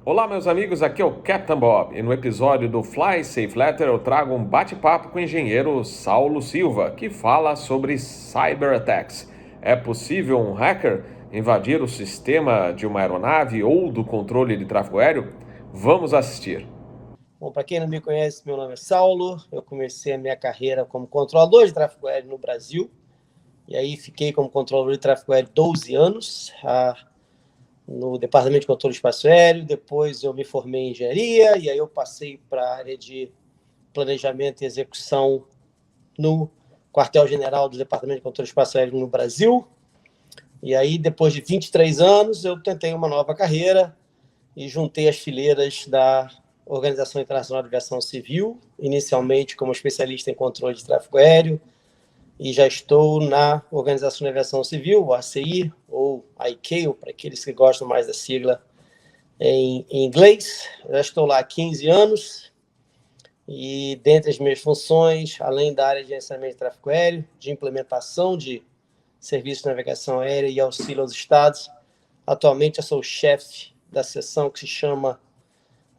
Olá, meus amigos, aqui é o Captain Bob e no episódio do Fly Safe Letter eu trago um bate-papo com o engenheiro Saulo Silva, que fala sobre cyberattacks. É possível um hacker invadir o sistema de uma aeronave ou do controle de tráfego aéreo? Vamos assistir. Bom, para quem não me conhece, meu nome é Saulo. Eu comecei a minha carreira como controlador de tráfego aéreo no Brasil. E aí fiquei como controlador de tráfego aéreo 12 anos no Departamento de Controle de Espaço Aéreo. Depois eu me formei em engenharia e aí eu passei para a área de planejamento e execução no quartel-general do Departamento de Controle de Espaço Aéreo no Brasil. E aí, depois de 23 anos, eu tentei uma nova carreira e juntei as fileiras da Organização Internacional de Aviação Civil, inicialmente como especialista em controle de tráfego aéreo, e já estou na Organização de Aviação Civil, o ACI, ou ICAO, para aqueles que gostam mais da sigla em inglês. Já estou lá há 15 anos, e dentre as minhas funções, além da área de gerenciamento de tráfego aéreo, de implementação de serviços de navegação aérea e auxílio aos estados, atualmente eu sou o chefe da seção que se chama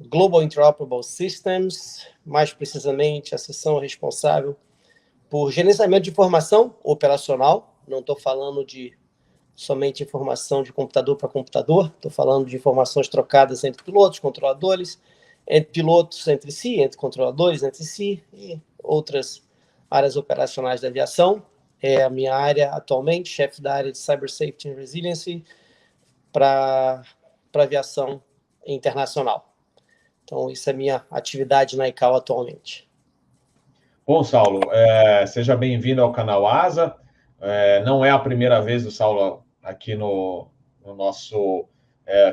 Global Interoperable Systems, mais precisamente a seção responsável por gerenciamento de informação operacional. Não estou falando de somente informação de computador para computador, estou falando de informações trocadas entre pilotos, controladores, entre pilotos entre si, entre controladores entre si e outras áreas operacionais da aviação. É a minha área atualmente, chefe da área de Cyber Safety and Resiliency para aviação internacional. Então, isso é a minha atividade na ICAO atualmente. Bom, Saulo, seja bem-vindo ao canal ASA. Não é a primeira vez do Saulo aqui no nosso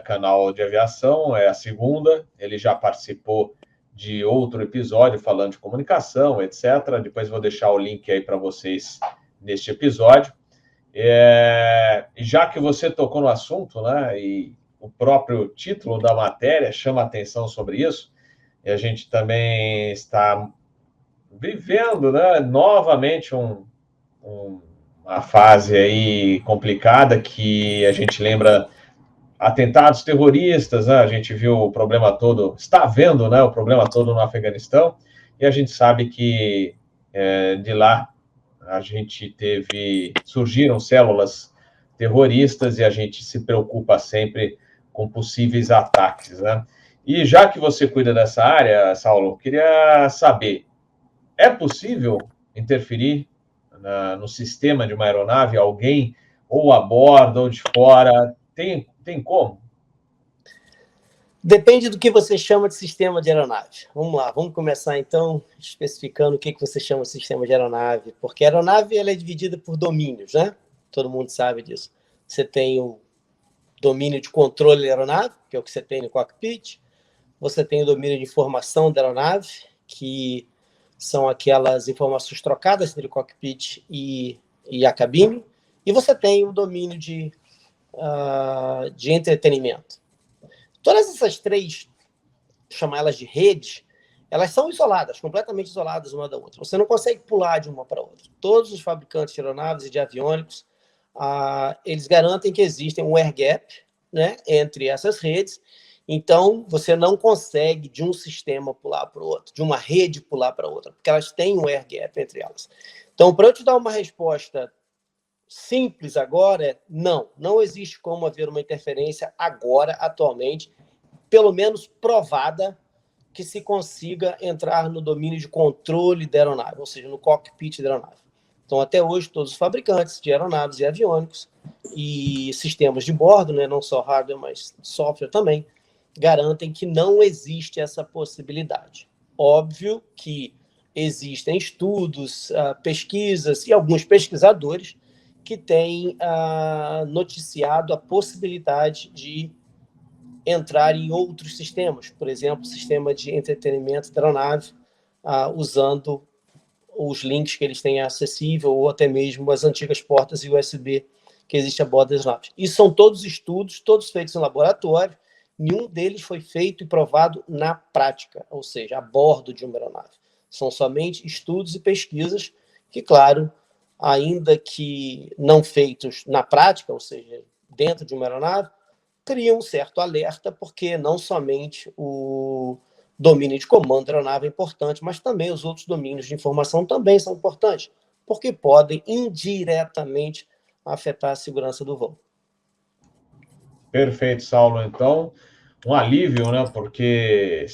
canal de aviação, é a segunda. Ele já participou de outro episódio falando de comunicação, etc. Depois vou deixar o link aí para vocês neste episódio. E já que você tocou no assunto, né, e o próprio título da matéria chama atenção sobre isso, e a gente também está vivendo, né, novamente uma fase aí complicada que a gente lembra atentados terroristas, né? A gente viu o problema todo, está vendo, né, o problema todo no Afeganistão, e a gente sabe que de lá a gente surgiram células terroristas e a gente se preocupa sempre com possíveis ataques, né? E já que você cuida dessa área, Saulo, queria saber, é possível interferir no sistema de uma aeronave, alguém ou a bordo ou de fora? Tem como? Depende do que você chama de sistema de aeronave. Vamos lá, vamos começar então especificando o que você chama de sistema de aeronave, porque a aeronave ela é dividida por domínios, né? Todo mundo sabe disso. Você tem o domínio de controle da aeronave, que é o que você tem no cockpit. Você tem o domínio de informação da aeronave, que são aquelas informações trocadas entre o cockpit e a cabine. E você tem o domínio de entretenimento. Todas essas três, chamar elas de redes, elas são isoladas, completamente isoladas uma da outra. Você não consegue pular de uma para outra. Todos os fabricantes de aeronaves e de aviônicos, eles garantem que existe um air gap, né, entre essas redes. Então, você não consegue de um sistema pular para o outro, de uma rede pular para outra, porque elas têm um air gap entre elas. Então, para eu te dar uma resposta simples agora, não existe como haver uma interferência agora, atualmente, pelo menos provada, que se consiga entrar no domínio de controle da aeronave, ou seja, no cockpit da aeronave. Então, até hoje, todos os fabricantes de aeronaves e aviônicos e sistemas de bordo, né, não só hardware, mas software também, garantem que não existe essa possibilidade. Óbvio que existem estudos, pesquisas e alguns pesquisadores que têm noticiado a possibilidade de entrar em outros sistemas, por exemplo, sistema de entretenimento da aeronave, usando os links que eles têm acessível ou até mesmo as antigas portas USB que existem a bordo das naves. E são todos estudos, todos feitos em laboratório, nenhum deles foi feito e provado na prática, ou seja, a bordo de uma aeronave. São somente estudos e pesquisas que, claro, ainda que não feitos na prática, ou seja, dentro de uma aeronave, cria um certo alerta, porque não somente o domínio de comando da aeronave é importante, mas também os outros domínios de informação também são importantes, porque podem indiretamente afetar a segurança do voo. Perfeito, Saulo. Então, um alívio, né? Porque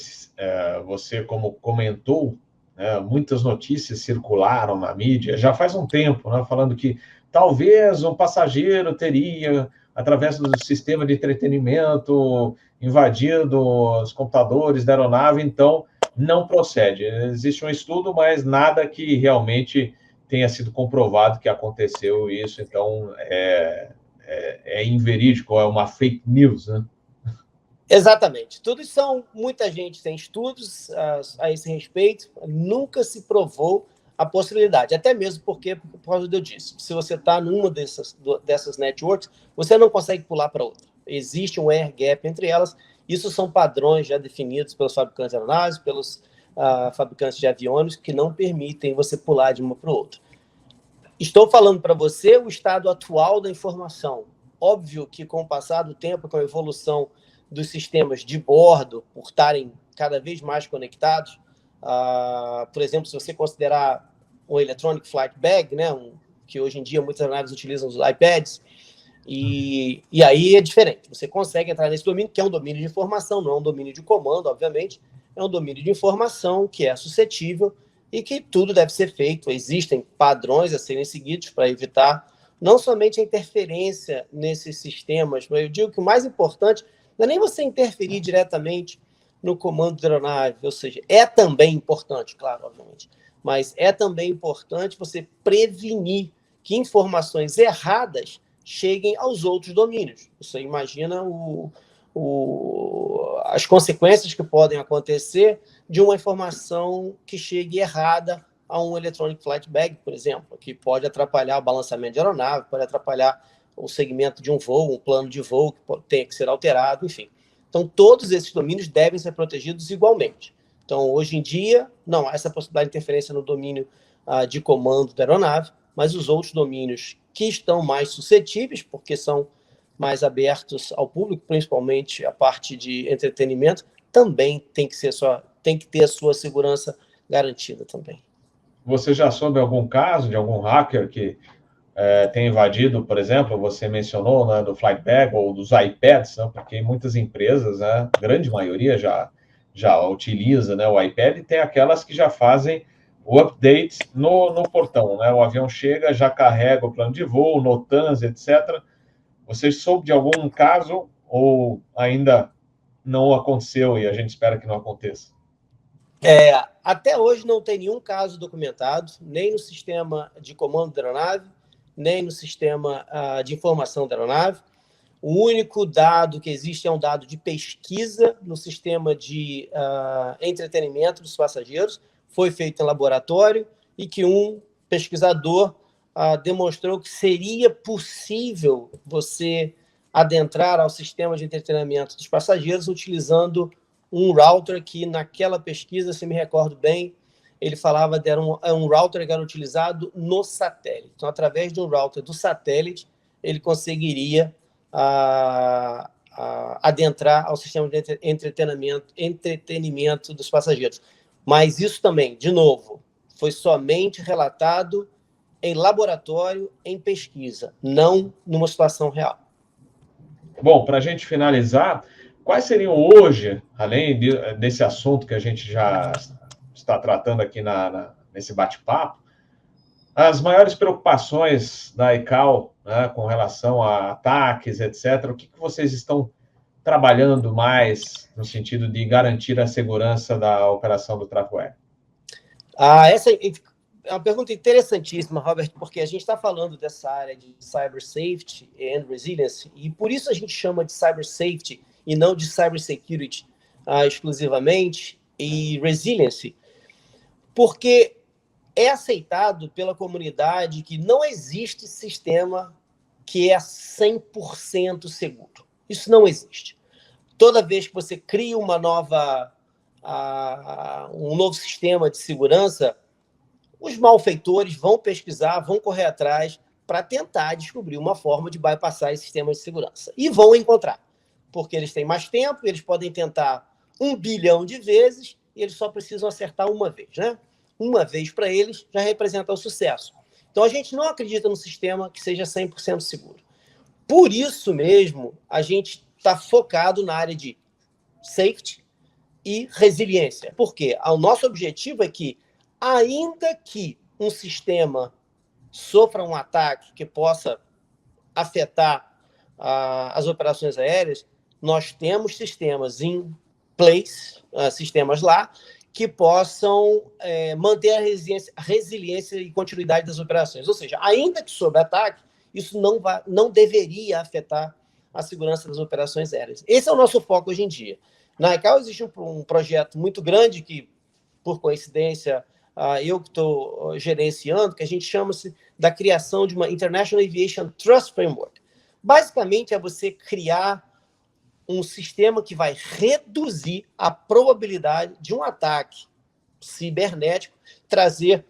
você, como comentou, né, muitas notícias circularam na mídia já faz um tempo, né, falando que talvez um passageiro teria, através do sistema de entretenimento, invadido os computadores da aeronave, então não procede. Existe um estudo, mas nada que realmente tenha sido comprovado que aconteceu isso, então é inverídico, é uma fake news, né? Exatamente. Tudo são, muita gente tem estudos a esse respeito, nunca se provou a possibilidade, até mesmo porque, por causa do eu disse, se você está numa dessas networks, você não consegue pular para outra. Existe um air gap entre elas, isso são padrões já definidos pelos fabricantes de aeronaves, pelos fabricantes de aviões, que não permitem você pular de uma para outra. Estou falando para você o estado atual da informação. Óbvio que com o passar do tempo, com a evolução dos sistemas de bordo, por estarem cada vez mais conectados, por exemplo, se você considerar o Electronic Flight Bag, né, que hoje em dia muitas aeronaves utilizam os iPads, e aí é diferente. Você consegue entrar nesse domínio, que é um domínio de informação, não é um domínio de comando, obviamente, é um domínio de informação que é suscetível e que tudo deve ser feito. Existem padrões a serem seguidos para evitar não somente a interferência nesses sistemas, mas eu digo que o mais importante não é nem você interferir diretamente no comando da aeronave, ou seja, é também importante, claro, obviamente, mas é também importante você prevenir que informações erradas cheguem aos outros domínios. Você imagina as consequências que podem acontecer de uma informação que chegue errada a um Electronic Flight Bag, por exemplo, que pode atrapalhar o balançamento de aeronave, pode atrapalhar o segmento de um voo, um plano de voo que tem que ser alterado, enfim. Então, todos esses domínios devem ser protegidos igualmente. Então, hoje em dia, não há essa possibilidade de interferência no domínio de comando da aeronave, mas os outros domínios que estão mais suscetíveis, porque são mais abertos ao público, principalmente a parte de entretenimento, também tem que ter a sua segurança garantida também. Você já soube algum caso de algum hacker que tem invadido, por exemplo, você mencionou, né, do Flight Bag ou dos iPads, né, porque muitas empresas, né, grande maioria já utiliza, né, o iPad, e tem aquelas que já fazem o update no portão, né, o avião chega, já carrega o plano de voo, NOTAMs, etc. Você soube de algum caso ou ainda não aconteceu e a gente espera que não aconteça? Até hoje não tem nenhum caso documentado, nem no sistema de comando da aeronave, nem no sistema de informação da aeronave. O único dado que existe é um dado de pesquisa no sistema de entretenimento dos passageiros, foi feito em laboratório e que um pesquisador demonstrou que seria possível você adentrar ao sistema de entretenimento dos passageiros utilizando um router que, naquela pesquisa, se me recordo bem, ele falava que era um router que era utilizado no satélite. Então, através de um router do satélite, ele conseguiria adentrar ao sistema de entretenimento dos passageiros. Mas isso também, de novo, foi somente relatado em laboratório, em pesquisa, não numa situação real. Bom, para a gente finalizar, quais seriam hoje, além desse assunto que a gente já está tratando aqui nesse bate-papo, as maiores preocupações da ICAO, né, com relação a ataques, etc., o que vocês estão trabalhando mais no sentido de garantir a segurança da operação do tráfego aéreo? Essa é uma pergunta interessantíssima, Robert, porque a gente está falando dessa área de cyber safety and resilience, e por isso a gente chama de cyber safety e não de cyber security exclusivamente, e resilience, porque é aceitado pela comunidade que não existe sistema que é 100% seguro. Isso não existe. Toda vez que você cria um novo sistema de segurança, os malfeitores vão pesquisar, vão correr atrás para tentar descobrir uma forma de bypassar esse sistema de segurança. E vão encontrar. porque eles têm mais tempo, eles podem tentar 1 bilhão de vezes e eles só precisam acertar uma vez, né? Uma vez para eles já representa o sucesso. Então, a gente não acredita no sistema que seja 100% seguro. Por isso mesmo, a gente está focado na área de safety e resiliência. Por quê? O nosso objetivo é que, ainda que um sistema sofra um ataque que possa afetar as operações aéreas, nós temos sistemas in place, sistemas lá, que possam manter a resiliência e continuidade das operações. Ou seja, ainda que sob ataque, isso não deveria afetar a segurança das operações aéreas. Esse é o nosso foco hoje em dia. Na ICAO existe um projeto muito grande que, por coincidência, eu que estou gerenciando, que a gente chama-se da criação de uma International Aviation Trust Framework. Basicamente, é você criar um sistema que vai reduzir a probabilidade de um ataque cibernético trazer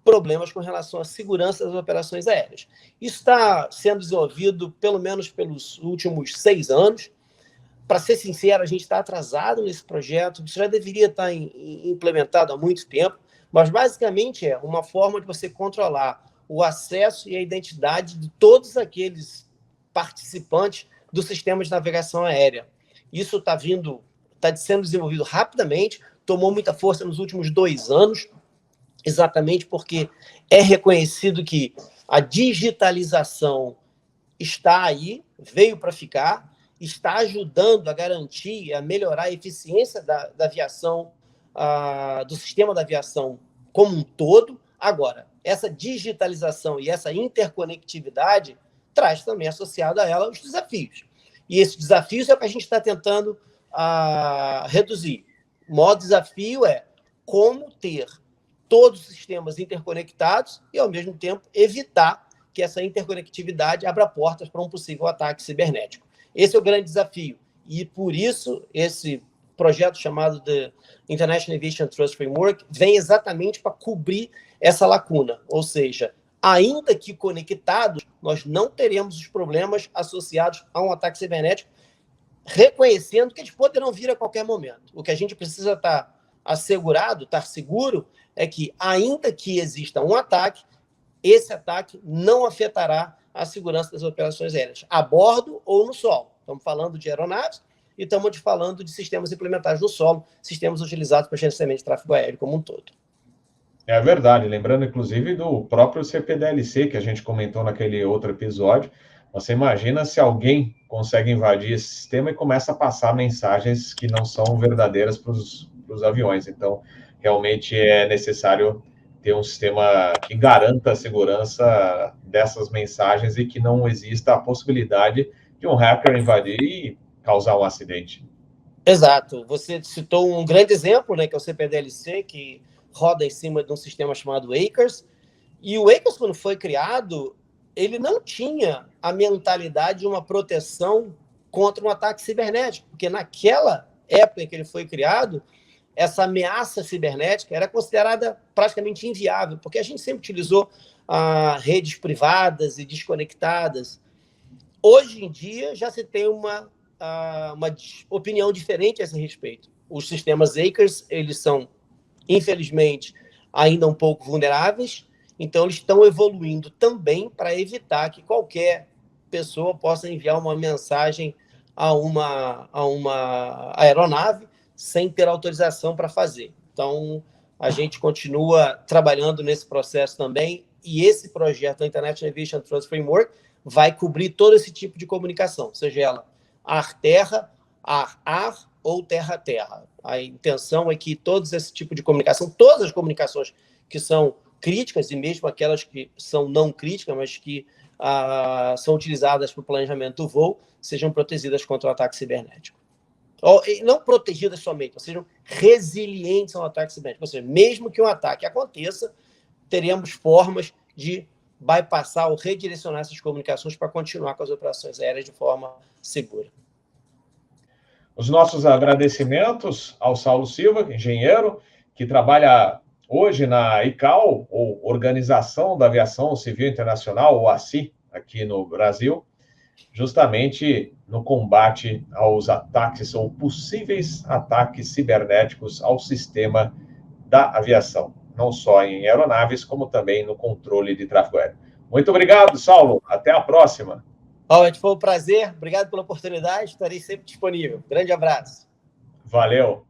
problemas com relação à segurança das operações aéreas. Isso está sendo desenvolvido, pelo menos pelos últimos 6 anos. Para ser sincero, a gente está atrasado nesse projeto, isso já deveria estar implementado há muito tempo, mas basicamente é uma forma de você controlar o acesso e a identidade de todos aqueles participantes do sistema de navegação aérea. Isso está sendo desenvolvido rapidamente, tomou muita força nos últimos 2 anos, exatamente porque é reconhecido que a digitalização está aí, veio para ficar, está ajudando a garantir, a melhorar a eficiência da aviação, do sistema da aviação como um todo. Agora, essa digitalização e essa interconectividade traz também associado a ela os desafios. E esses desafios é o que a gente está tentando reduzir. O maior desafio é como ter todos os sistemas interconectados e, ao mesmo tempo, evitar que essa interconectividade abra portas para um possível ataque cibernético. Esse é o grande desafio. E, por isso, esse projeto chamado de International Aviation Trust Framework vem exatamente para cobrir essa lacuna. Ou seja, ainda que conectados, nós não teremos os problemas associados a um ataque cibernético, reconhecendo que eles poderão vir a qualquer momento. O que a gente precisa estar assegurado, estar seguro, é que, ainda que exista um ataque, esse ataque não afetará a segurança das operações aéreas, a bordo ou no solo. Estamos falando de aeronaves e estamos falando de sistemas implementados no solo, sistemas utilizados para gerenciamento de tráfego aéreo como um todo. É verdade, lembrando inclusive do próprio CPDLC que a gente comentou naquele outro episódio. Você imagina se alguém consegue invadir esse sistema e começa a passar mensagens que não são verdadeiras para os aviões. Então, realmente é necessário ter um sistema que garanta a segurança dessas mensagens e que não exista a possibilidade de um hacker invadir e causar um acidente. Exato. Você citou um grande exemplo, né, que é o CPDLC, que roda em cima de um sistema chamado ACRS. E o ACRS, quando foi criado, ele não tinha a mentalidade de uma proteção contra um ataque cibernético, porque naquela época em que ele foi criado, essa ameaça cibernética era considerada praticamente inviável, porque a gente sempre utilizou redes privadas e desconectadas. Hoje em dia, já se tem uma opinião diferente a esse respeito. Os sistemas ACRS, eles são, infelizmente, ainda um pouco vulneráveis, então eles estão evoluindo também para evitar que qualquer pessoa possa enviar uma mensagem a uma aeronave sem ter autorização para fazer. Então, a gente continua trabalhando nesse processo também, e esse projeto, a International Aviation Trust Framework, vai cobrir todo esse tipo de comunicação, seja ela ar-terra, ar-ar ou terra-terra. A intenção é que todo esse tipo de comunicação, todas as comunicações que são críticas, e mesmo aquelas que são não críticas, mas que são utilizadas para o planejamento do voo, sejam protegidas contra o ataque cibernético. Ou, não protegidas somente, mas sejam resilientes ao ataque cibernético. Ou seja, mesmo que um ataque aconteça, teremos formas de bypassar ou redirecionar essas comunicações para continuar com as operações aéreas de forma segura. Os nossos agradecimentos ao Saulo Silva, engenheiro, que trabalha hoje na ICAO, ou Organização da Aviação Civil Internacional, ou ACI, aqui no Brasil. justamente no combate aos ataques ou possíveis ataques cibernéticos ao sistema da aviação, não só em aeronaves, como também no controle de tráfego aéreo. Muito obrigado, Saulo. Até a próxima. Robert, foi um prazer. Obrigado pela oportunidade. Estarei sempre disponível. Grande abraço. Valeu.